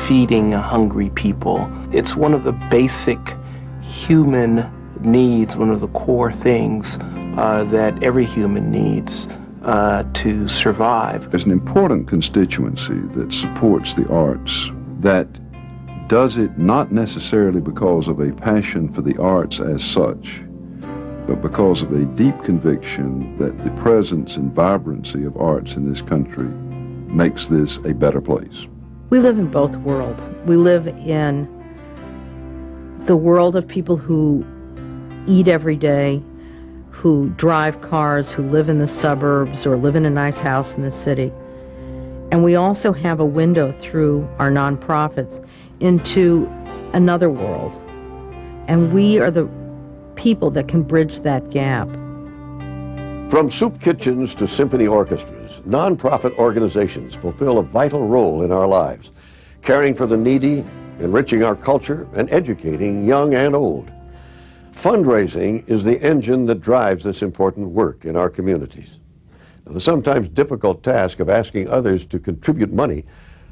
feeding hungry people. It's one of the basic human needs, one of the core things that every human needs to survive. There's an important constituency that supports the arts that does it not necessarily because of a passion for the arts as such, but because of a deep conviction that the presence and vibrancy of arts in this country makes this a better place. We live in both worlds. We live in the world of people who eat every day, who drive cars, who live in the suburbs or live in a nice house in the city. And we also have a window through our nonprofits into another world. And we are the people that can bridge that gap. From soup kitchens to symphony orchestras, nonprofit organizations fulfill a vital role in our lives, caring for the needy, enriching our culture, and educating young and old. Fundraising is the engine that drives this important work in our communities. The sometimes difficult task of asking others to contribute money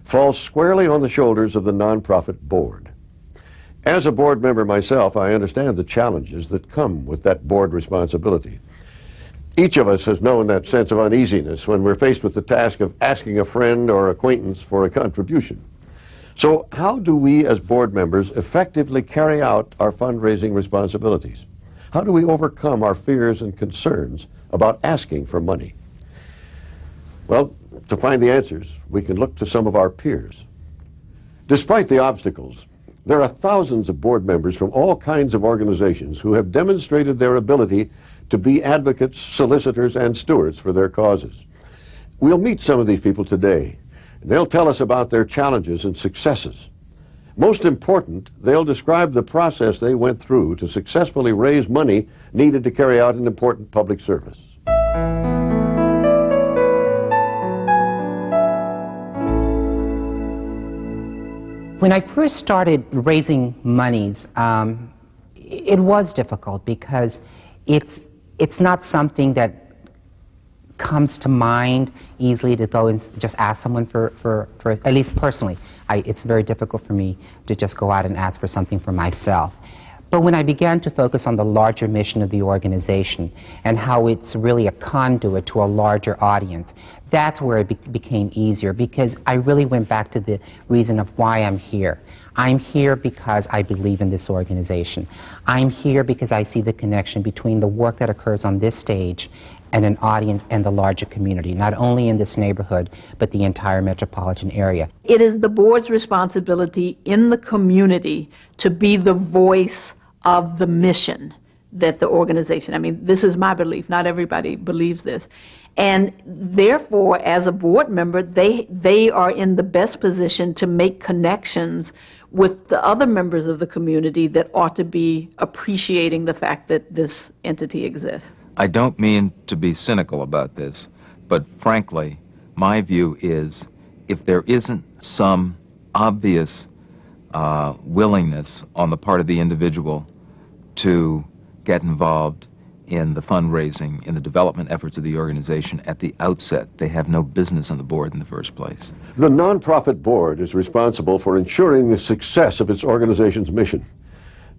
falls squarely on the shoulders of the nonprofit board. As a board member myself, I understand the challenges that come with that board responsibility. Each of us has known that sense of uneasiness when we're faced with the task of asking a friend or acquaintance for a contribution. So how do we as board members effectively carry out our fundraising responsibilities? How do we overcome our fears and concerns about asking for money? Well, to find the answers, we can look to some of our peers. Despite the obstacles, there are thousands of board members from all kinds of organizations who have demonstrated their ability to be advocates, solicitors, and stewards for their causes. We'll meet some of these people today. They'll tell us about their challenges and successes. Most important, they'll describe the process they went through to successfully raise money needed to carry out an important public service. When I first started raising monies, it was difficult because it's not something that comes to mind easily to go and just ask someone for at least personally. It's very difficult for me to just go out and ask for something for myself. But when I began to focus on the larger mission of the organization and how it's really a conduit to a larger audience, that's where it became easier, because I really went back to the reason of why I'm here. I'm here because I believe in this organization. I'm here because I see the connection between the work that occurs on this stage and an audience and the larger community, not only in this neighborhood, but the entire metropolitan area. It is the board's responsibility in the community to be the voice of the mission that the organization, I mean, this is my belief, not everybody believes this. And therefore, as a board member, they are in the best position to make connections with the other members of the community that ought to be appreciating the fact that this entity exists. I don't mean to be cynical about this, but frankly, my view is if there isn't some obvious willingness on the part of the individual to get involved in the fundraising, in the development efforts of the organization at the outset, they have no business on the board in the first place. The nonprofit board is responsible for ensuring the success of its organization's mission.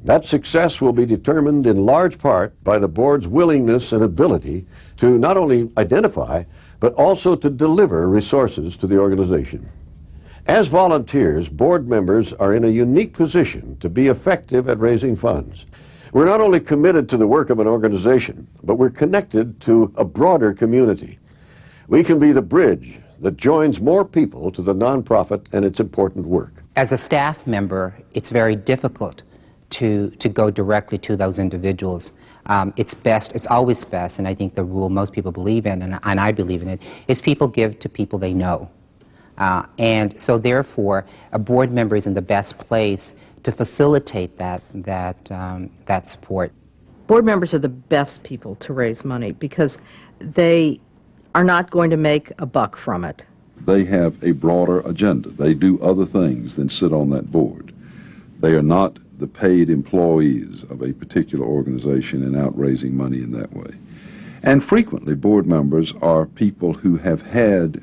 That success will be determined in large part by the board's willingness and ability to not only identify, but also to deliver resources to the organization. As volunteers, board members are in a unique position to be effective at raising funds. We're not only committed to the work of an organization, but we're connected to a broader community. We can be the bridge that joins more people to the nonprofit and its important work. As a staff member, it's very difficult to go directly to those individuals. It's always best, and I think the rule most people believe in, and I believe in it, is people give to people they know. And so therefore, a board member is in the best place to facilitate that support. Board members are the best people to raise money because they are not going to make a buck from it. They have a broader agenda. They do other things than sit on that board. They are not the paid employees of a particular organization and out raising money in that way. And frequently, board members are people who have had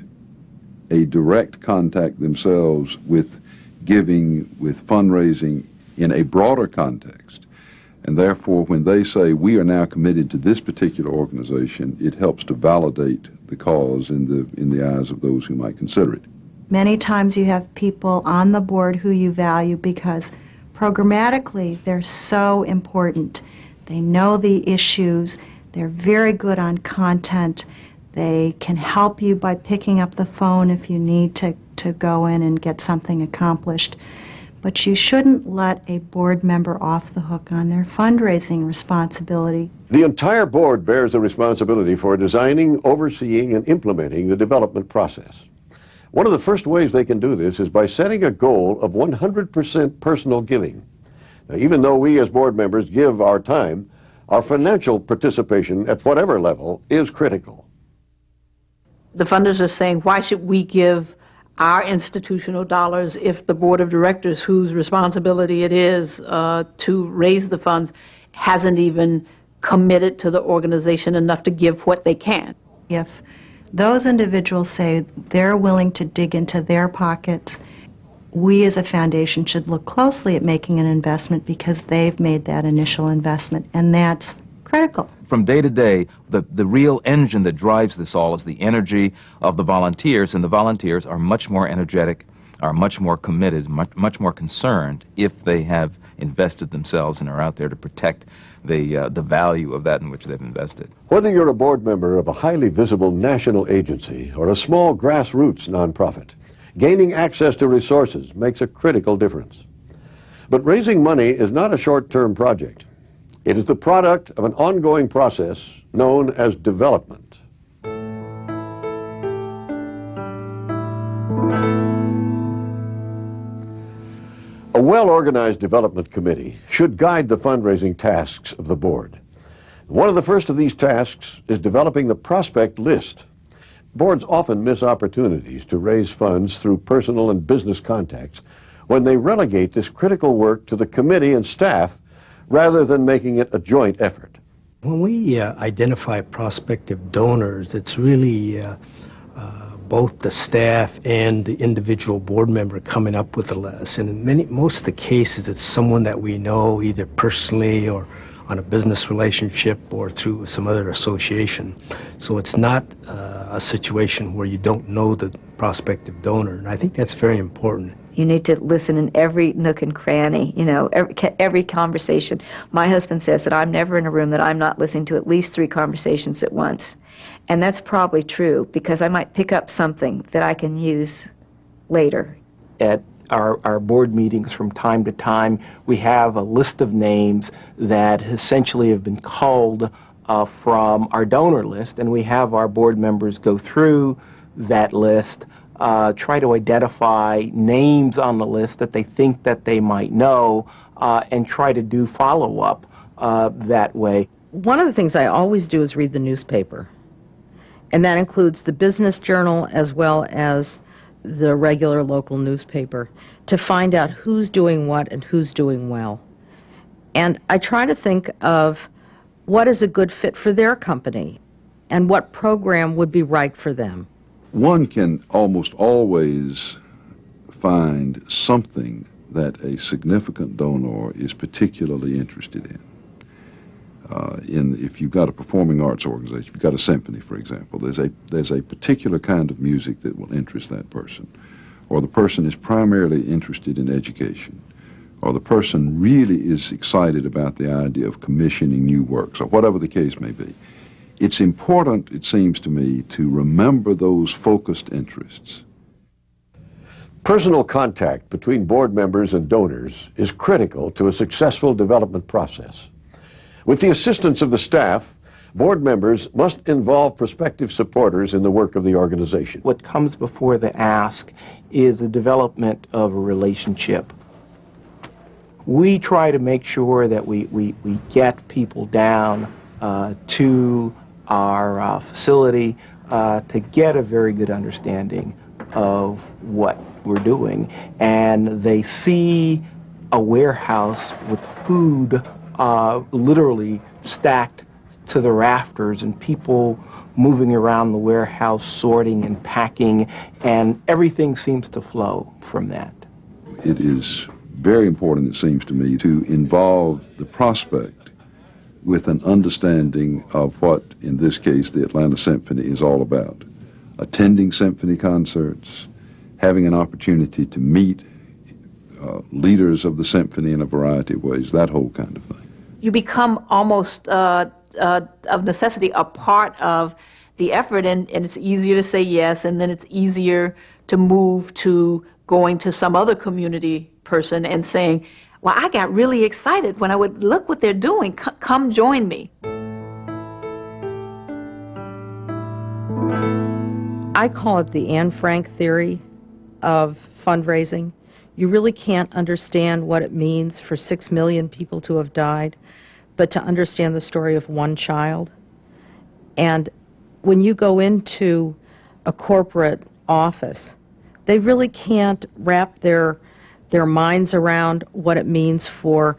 a direct contact themselves with giving, with fundraising in a broader context. And therefore, when they say we are now committed to this particular organization, it helps to validate the cause in the eyes of those who might consider it. Many times you have people on the board who you value because programmatically they're so important. They know the issues, they're very good on content, they can help you by picking up the phone if you need to go in and get something accomplished. But you shouldn't let a board member off the hook on their fundraising responsibility. The entire board bears the responsibility for designing, overseeing, and implementing the development process. One of the first ways they can do this is by setting a goal of 100% personal giving. Now, even though we as board members give our time, our financial participation at whatever level is critical. The funders are saying, why should we give our institutional dollars if the board of directors, whose responsibility it is to raise the funds, hasn't even committed to the organization enough to give what they can? If those individuals say they're willing to dig into their pockets, we as a foundation should look closely at making an investment because they've made that initial investment, and that's critical. From day to day, the real engine that drives this all is the energy of the volunteers, and the volunteers are much more energetic, are much more committed, much more concerned if they have invested themselves and are out there to protect the value of that in which they've invested. Whether you're a board member of a highly visible national agency or a small grassroots nonprofit, gaining access to resources makes a critical difference. But raising money is not a short-term project. It is the product of an ongoing process known as development. A well-organized development committee should guide the fundraising tasks of the board. One of the first of these tasks is developing the prospect list. Boards often miss opportunities to raise funds through personal and business contacts when they relegate this critical work to the committee and staff rather than making it a joint effort. When we identify prospective donors, it's really both the staff and the individual board member coming up with a list. And in most of the cases, it's someone that we know either personally or on a business relationship or through some other association. So it's not a situation where you don't know the prospective donor, and I think that's very important. You need to listen in every nook and cranny, you know, every conversation. My husband says that I'm never in a room that I'm not listening to at least 3 conversations at once. And that's probably true, because I might pick up something that I can use later. At our board meetings from time to time, we have a list of names that essentially have been culled from our donor list, and we have our board members go through that list, try to identify names on the list that they think that they might know, and try to do follow-up that way. One of the things I always do is read the newspaper, and that includes the business journal as well as the regular local newspaper, to find out who's doing what and who's doing well. And I try to think of what is a good fit for their company and what program would be right for them. One can almost always find something that a significant donor is particularly interested in. If you've got a performing arts organization, if you've got a symphony, for example, there's a particular kind of music that will interest that person. Or the person is primarily interested in education. Or the person really is excited about the idea of commissioning new works, or whatever the case may be. It's important, it seems to me, to remember those focused interests. Personal contact between board members and donors is critical to a successful development process. With the assistance of the staff, board members must involve prospective supporters in the work of the organization. What comes before the ask is the development of a relationship. We try to make sure that we get people down to our facility to get a very good understanding of what we're doing. And they see a warehouse with food literally stacked to the rafters and people moving around the warehouse, sorting and packing, and everything seems to flow from that. it is very important, it seems to me, to involve the prospect with an understanding of what, in this case, the Atlanta Symphony is all about. Attending symphony concerts, having an opportunity to meet leaders of the symphony in a variety of ways, that whole kind of thing. You become almost, of necessity, a part of the effort, and it's easier to say yes, and then it's easier to move to going to some other community person and saying, well, I got really excited when I would look what they're doing. Come join me. I call it the Anne Frank theory of fundraising. You really can't understand what it means for 6 million people to have died, but to understand the story of one child. And when you go into a corporate office, they really can't wrap their minds around what it means for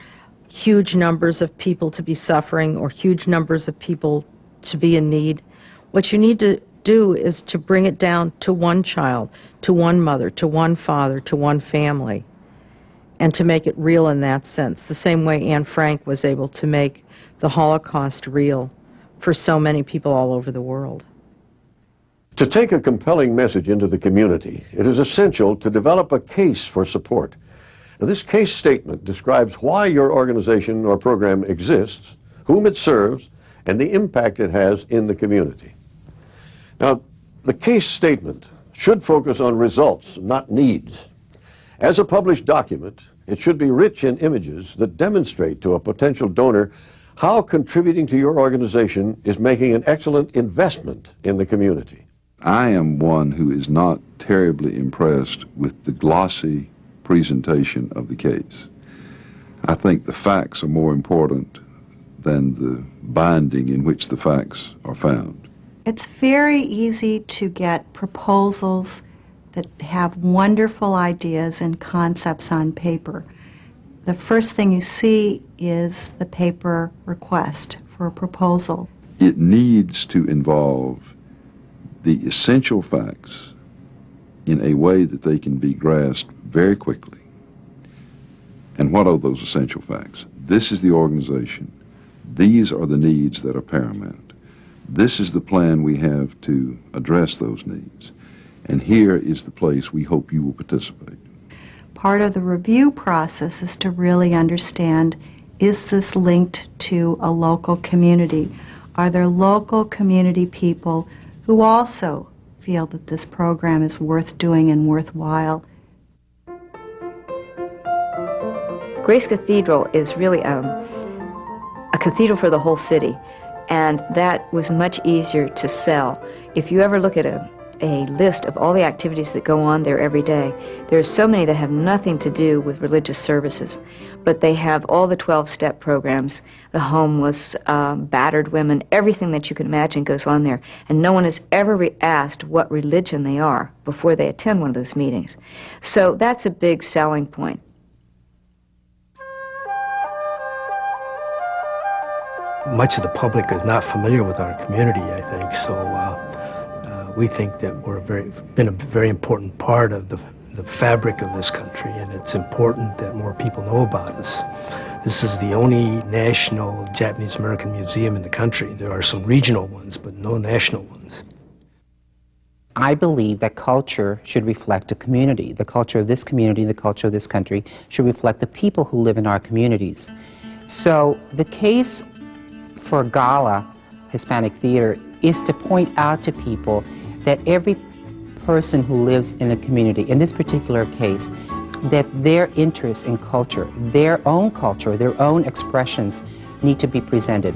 huge numbers of people to be suffering or huge numbers of people to be in need. What you need to do is to bring it down to one child, to one mother, to one father, to one family, and to make it real in that sense, the same way Anne Frank was able to make the Holocaust real for so many people all over the world. To take a compelling message into the community, it is essential to develop a case for support. Now, this case statement describes why your organization or program exists, whom it serves, and the impact it has in the community. Now, the case statement should focus on results, not needs. As a published document, it should be rich in images that demonstrate to a potential donor how contributing to your organization is making an excellent investment in the community. I am one who is not terribly impressed with the glossy presentation of the case. I think the facts are more important than the binding in which the facts are found. It's very easy to get proposals that have wonderful ideas and concepts on paper. The first thing you see is the paper request for a proposal. It needs to involve the essential facts in a way that they can be grasped very quickly. And what are those essential facts? This is the organization. These are the needs that are paramount. This is the plan we have to address those needs. And here is the place we hope you will participate. Part of the review process is to really understand, is this linked to a local community? Are there local community people who also feel that this program is worth doing and worthwhile? Grace Cathedral is really a cathedral for the whole city, and that was much easier to sell. If you ever look at a list of all the activities that go on there every day, there's so many that have nothing to do with religious services, but they have all the 12-step programs, the homeless, battered women, everything that you can imagine goes on there, and no one has ever asked what religion they are before they attend one of those meetings. So that's a big selling point. Much of the public is not familiar with our community, I think, so we think that we're been a very important part of the fabric of this country, and it's important that more people know about us. This is the only national Japanese American museum in the country. There are some regional ones, but no national ones. I believe that culture should reflect a community. The culture of this community, the culture of this country, should reflect the people who live in our communities. So the case for Gala Hispanic Theater is to point out to people that every person who lives in a community, in this particular case, that their interests in culture, their own expressions need to be presented.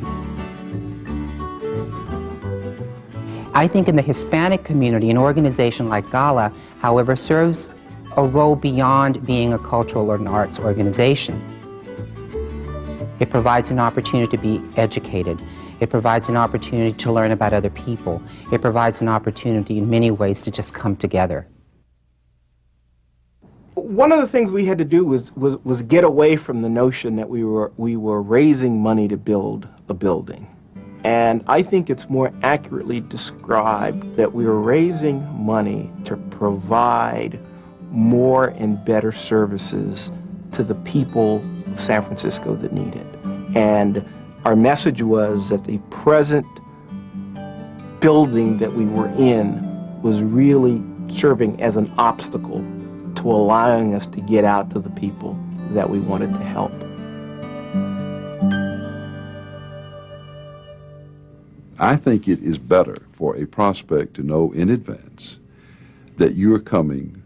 I think in the Hispanic community, an organization like Gala, however, serves a role beyond being a cultural or an arts organization. It provides an opportunity to be educated. It provides an opportunity to learn about other people. It provides an opportunity in many ways to just come together. One of the things we had to do was get away from the notion that we were raising money to build a building. And I think it's more accurately described that we were raising money to provide more and better services to the people of San Francisco that need it. And our message was that the present building that we were in was really serving as an obstacle to allowing us to get out to the people that we wanted to help. I think it is better for a prospect to know in advance that you are coming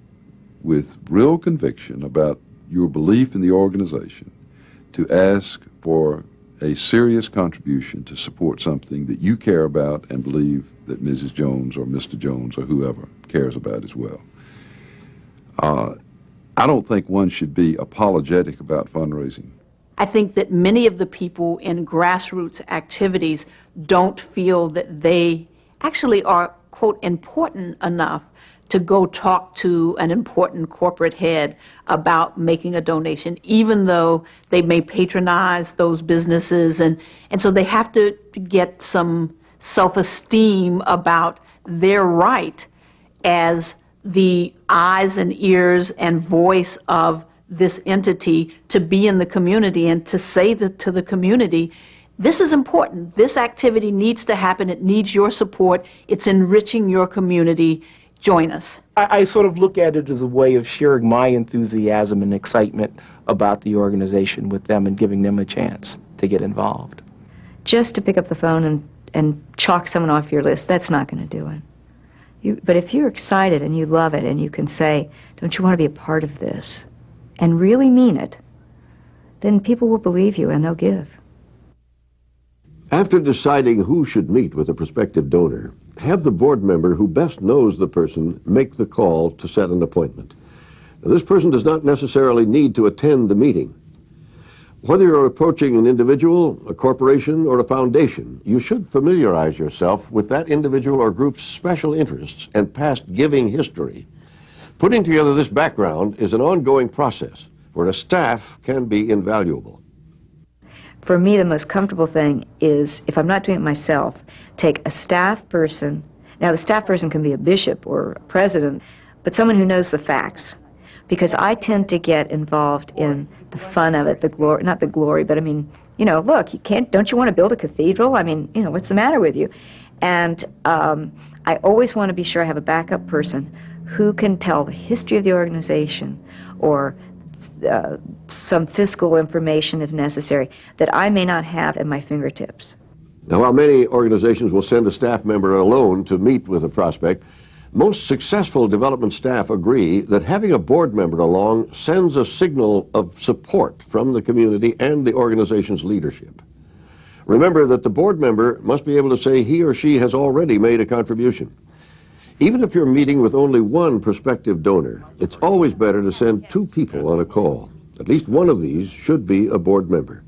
with real conviction about your belief in the organization to ask for a serious contribution to support something that you care about and believe that Mrs. Jones or Mr. Jones or whoever cares about as well. I don't think one should be apologetic about fundraising. I think that many of the people in grassroots activities don't feel that they actually are, quote, important enough to go talk to an important corporate head about making a donation, even though they may patronize those businesses. And so they have to get some self-esteem about their right as the eyes and ears and voice of this entity to be in the community and to say to the community, this is important. This activity needs to happen. It needs your support. It's enriching your community. Join us. I sort of look at it as a way of sharing my enthusiasm and excitement about the organization with them and giving them a chance to get involved. Just to pick up the phone and chalk someone off your list, that's not going to do it. But if you're excited and you love it and you can say, don't you want to be a part of this, and really mean it, then people will believe you and they'll give. After deciding who should meet with a prospective donor, have the board member who best knows the person make the call to set an appointment. Now, this person does not necessarily need to attend the meeting. Whether you're approaching an individual, a corporation, or a foundation, you should familiarize yourself with that individual or group's special interests and past giving history. Putting together this background is an ongoing process where a staff can be invaluable. For me, the most comfortable thing is, if I'm not doing it myself, take a staff person. Now, the staff person can be a bishop or a president, but someone who knows the facts. Because I tend to get involved in the fun of it, the glory, not the glory, but I mean, you know, look, don't you want to build a cathedral? I mean, you know, what's the matter with you? And I always want to be sure I have a backup person who can tell the history of the organization or some fiscal information, if necessary, that I may not have at my fingertips. Now, while many organizations will send a staff member alone to meet with a prospect, most successful development staff agree that having a board member along sends a signal of support from the community and the organization's leadership. Remember that the board member must be able to say he or she has already made a contribution. Even if you're meeting with only one prospective donor, it's always better to send two people on a call. At least one of these should be a board member.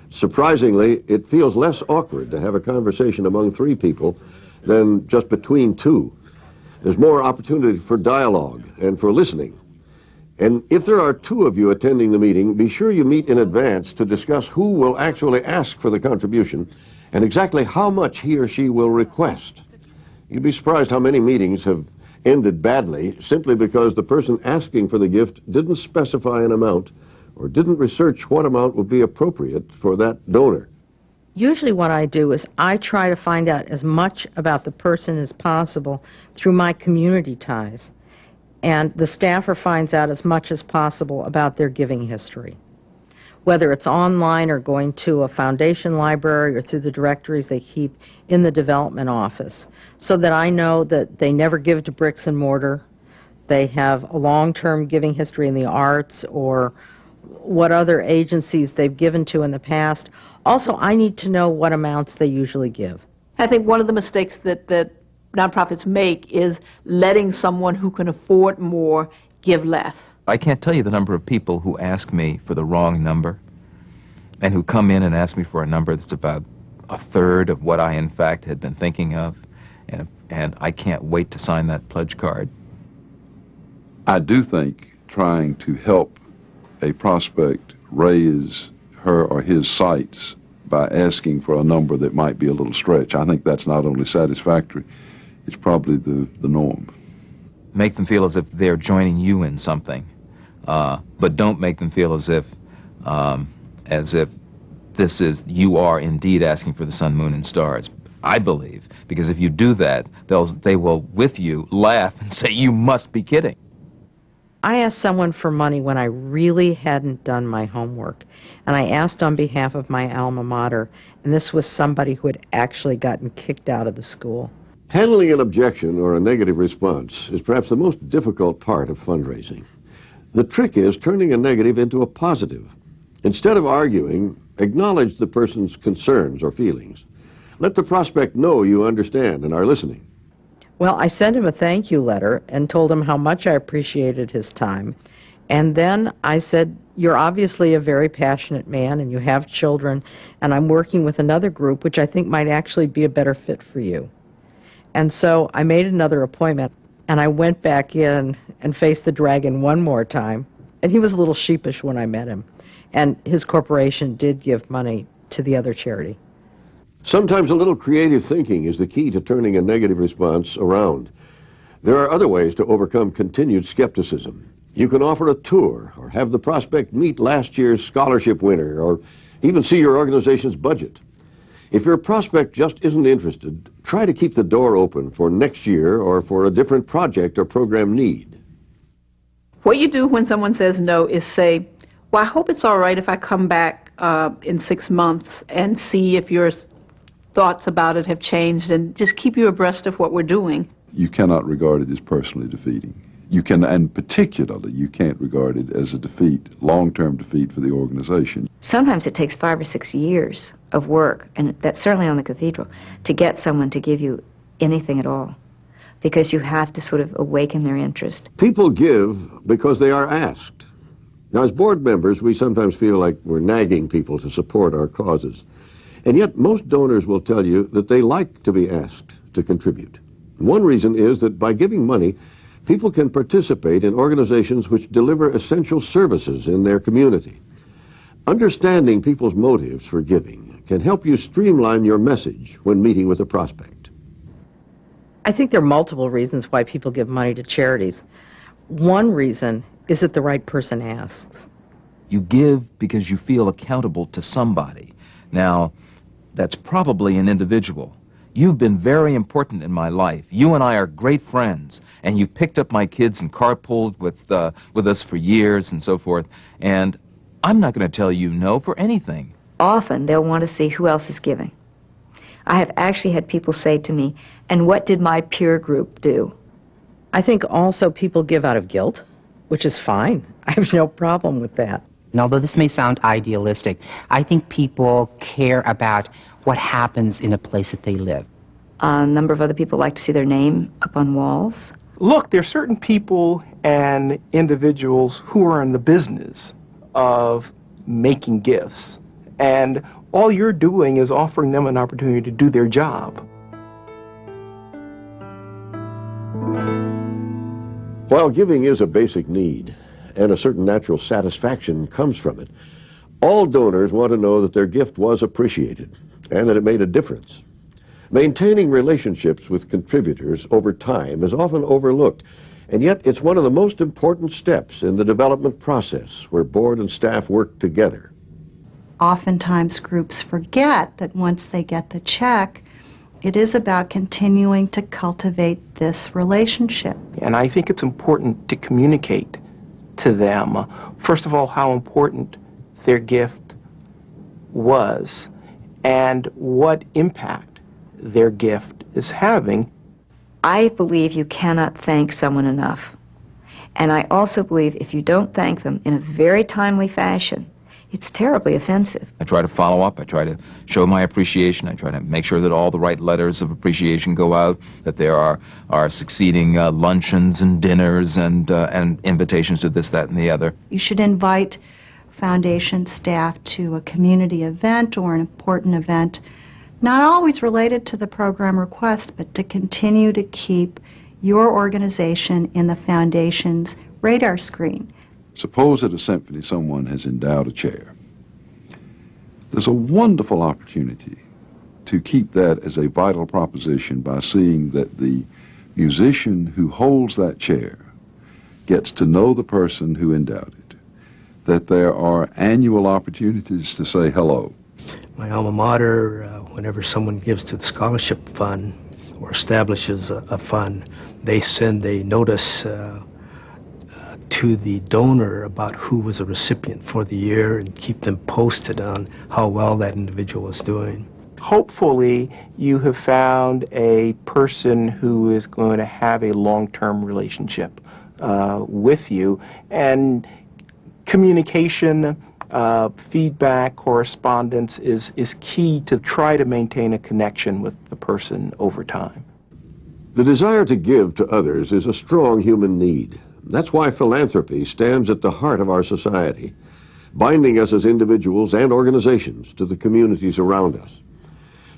Surprisingly, it feels less awkward to have a conversation among three people than just between two. There's more opportunity for dialogue and for listening. And if there are two of you attending the meeting, be sure you meet in advance to discuss who will actually ask for the contribution and exactly how much he or she will request. You'd be surprised how many meetings have ended badly simply because the person asking for the gift didn't specify an amount or didn't research what amount would be appropriate for that donor. Usually what I do is I try to find out as much about the person as possible through my community ties, and the staffer finds out as much as possible about their giving history. Whether it's online or going to a foundation library or through the directories they keep in the development office, so that I know that they never give to bricks and mortar, they have a long-term giving history in the arts or what other agencies they've given to in the past. Also, I need to know what amounts they usually give. I think one of the mistakes that nonprofits make is letting someone who can afford more give less. I can't tell you the number of people who ask me for the wrong number and who come in and ask me for a number that's about a third of what I, in fact, had been thinking of, and I can't wait to sign that pledge card. I do think trying to help a prospect raise her or his sights by asking for a number that might be a little stretch, I think that's not only satisfactory, it's probably the norm. make them feel as if they're joining you in something, but don't make them feel as if you are indeed asking for the sun, moon, and stars. I believe, because if you do that, they will, with you, laugh and say, "You must be kidding." I asked someone for money when I really hadn't done my homework, and I asked on behalf of my alma mater, and this was somebody who had actually gotten kicked out of the school. Handling an objection or a negative response is perhaps the most difficult part of fundraising. The trick is turning a negative into a positive. Instead of arguing, acknowledge the person's concerns or feelings. Let the prospect know you understand and are listening. Well, I sent him a thank you letter and told him how much I appreciated his time. And then I said, "You're obviously a very passionate man and you have children, and I'm working with another group which I think might actually be a better fit for you." And so I made another appointment, and I went back in and faced the dragon one more time. And he was a little sheepish when I met him. And his corporation did give money to the other charity. Sometimes a little creative thinking is the key to turning a negative response around. There are other ways to overcome continued skepticism. You can offer a tour, or have the prospect meet last year's scholarship winner, or even see your organization's budget. If your prospect just isn't interested, try to keep the door open for next year or for a different project or program need. What you do when someone says no is say, "Well, I hope it's all right if I come back in 6 months and see if your thoughts about it have changed, and just keep you abreast of what we're doing." You cannot regard it as personally defeating. You can, and particularly, you can't regard it as a defeat, long-term defeat for the organization. Sometimes it takes 5 or 6 years of work, and that's certainly on the cathedral, to get someone to give you anything at all, because you have to sort of awaken their interest. People give because they are asked. Now, as board members, we sometimes feel like we're nagging people to support our causes. And yet, most donors will tell you that they like to be asked to contribute. One reason is that by giving money, people can participate in organizations which deliver essential services in their community. Understanding people's motives for giving can help you streamline your message when meeting with a prospect. I think there are multiple reasons why people give money to charities. One reason is that the right person asks. You give because you feel accountable to somebody. Now, that's probably an individual. You've been very important in my life. You and I are great friends, and you picked up my kids and carpooled with us for years and so forth, and I'm not going to tell you no for anything. Often they'll want to see who else is giving. I have actually had people say to me, "And what did my peer group do?" I think also people give out of guilt, which is fine. I have no problem with that. And although this may sound idealistic, I think people care about what happens in a place that they live. A number of other people like to see their name up on walls. Look, there are certain people and individuals who are in the business of making gifts, and all you're doing is offering them an opportunity to do their job. While giving is a basic need, and a certain natural satisfaction comes from it, all donors want to know that their gift was appreciated and that it made a difference. Maintaining relationships with contributors over time is often overlooked, and yet it's one of the most important steps in the development process where board and staff work together. Oftentimes groups forget that once they get the check, it is about continuing to cultivate this relationship. And I think it's important to communicate to them, first of all, how important their gift was and what impact their gift is having. I believe you cannot thank someone enough. And I also believe if you don't thank them in a very timely fashion, it's terribly offensive. I try to follow up. I try to show my appreciation. I try to make sure that all the right letters of appreciation go out, that there are succeeding luncheons and dinners and invitations to this, that, and the other. You should invite foundation staff to a community event or an important event, not always related to the program request, but to continue to keep your organization in the foundation's radar screen. Suppose at a symphony someone has endowed a chair. There's a wonderful opportunity to keep that as a vital proposition by seeing that the musician who holds that chair gets to know the person who endowed it, that there are annual opportunities to say hello. My alma mater, whenever someone gives to the scholarship fund or establishes a fund, they send a notice to the donor about who was a recipient for the year and keep them posted on how well that individual is doing. Hopefully, you have found a person who is going to have a long-term relationship with you, and communication, feedback, correspondence is key to try to maintain a connection with the person over time. The desire to give to others is a strong human need. That's why philanthropy stands at the heart of our society, binding us as individuals and organizations to the communities around us.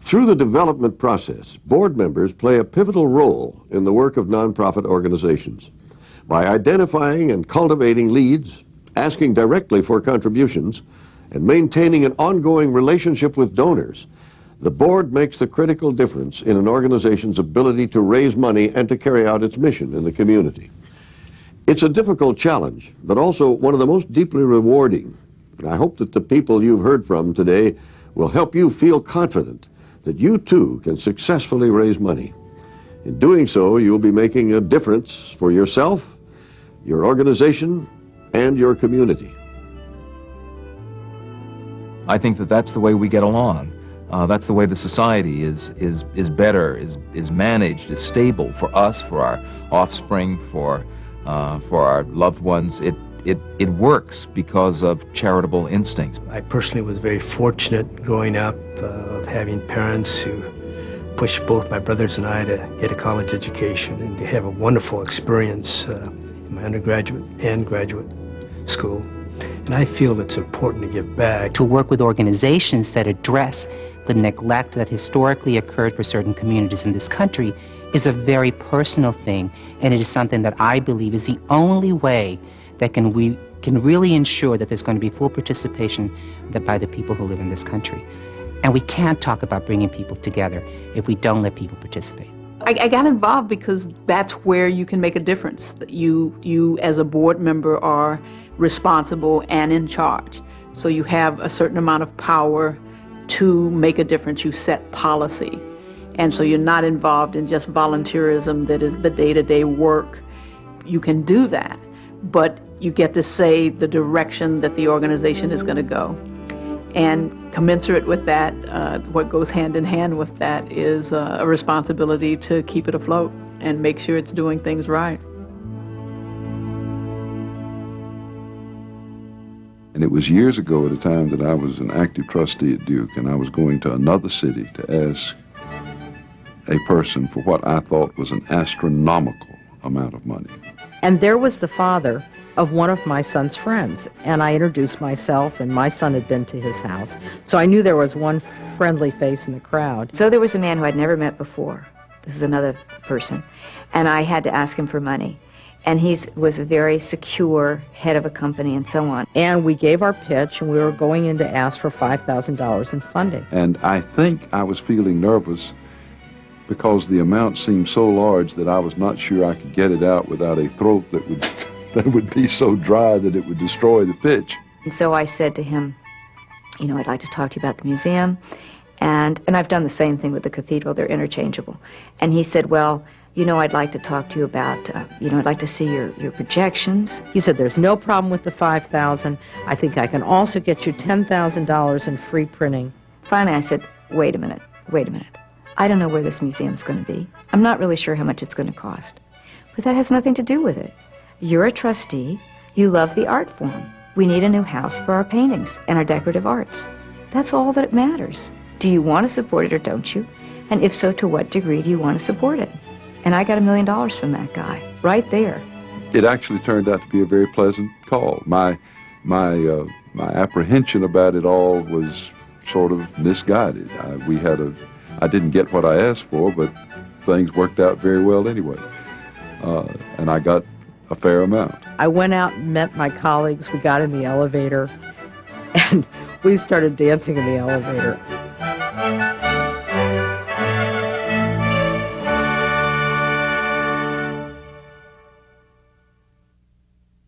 Through the development process, board members play a pivotal role in the work of nonprofit organizations. By identifying and cultivating leads, asking directly for contributions, and maintaining an ongoing relationship with donors, the board makes the critical difference in an organization's ability to raise money and to carry out its mission in the community. It's a difficult challenge, but also one of the most deeply rewarding. I hope that the people you've heard from today will help you feel confident that you too can successfully raise money. In doing so, you'll be making a difference for yourself, your organization, and your community. I think that that's the way we get along. That's the way the society is better, is managed, is stable for us, for our offspring, for our loved ones. It works because of charitable instincts. I personally was very fortunate growing up of having parents who pushed both my brothers and I to get a college education and to have a wonderful experience in my undergraduate and graduate school. And I feel it's important to give back. To work with organizations that address the neglect that historically occurred for certain communities in this country is a very personal thing, and it is something that I believe is the only way that we can really ensure that there's going to be full participation by the people who live in this country. And we can't talk about bringing people together if we don't let people participate. I got involved because that's where you can make a difference. You as a board member are responsible and in charge. So you have a certain amount of power to make a difference. You set policy. And so you're not involved in just volunteerism that is the day-to-day work. You can do that, but you get to say the direction that the organization is going to go. And commensurate with that, what goes hand in hand with that is a responsibility to keep it afloat and make sure it's doing things right. And it was years ago at a time that I was an active trustee at Duke, and I was going to another city to ask a person for what I thought was an astronomical amount of money. And there was the father of one of my son's friends, and I introduced myself, and my son had been to his house. So I knew there was one friendly face in the crowd. So there was a man who I'd never met before. This is another person. And I had to ask him for money. And he was a very secure head of a company and so on. And we gave our pitch, and we were going in to ask for $5,000 in funding. And I think I was feeling nervous because the amount seemed so large that I was not sure I could get it out without a throat that would be so dry that it would destroy the pitch. And so I said to him, you know, I'd like to talk to you about the museum. And I've done the same thing with the cathedral. They're interchangeable. And he said, well, you know, I'd like to talk to you about, I'd like to see your projections. He said, there's no problem with the $5,000. I think I can also get you $10,000 in free printing. Finally, I said, wait a minute. I don't know where this museum's going to be. I'm not really sure how much it's going to cost. But that has nothing to do with it. You're a trustee. You love the art form. We need a new house for our paintings and our decorative arts. That's all that matters. Do you want to support it or don't you? And if so, to what degree do you want to support it? And I got $1 million from that guy, right there. It actually turned out to be a very pleasant call. My apprehension about it all was sort of misguided. I didn't get what I asked for, but things worked out very well anyway. And I got a fair amount. I went out and met my colleagues. We got in the elevator, and we started dancing in the elevator.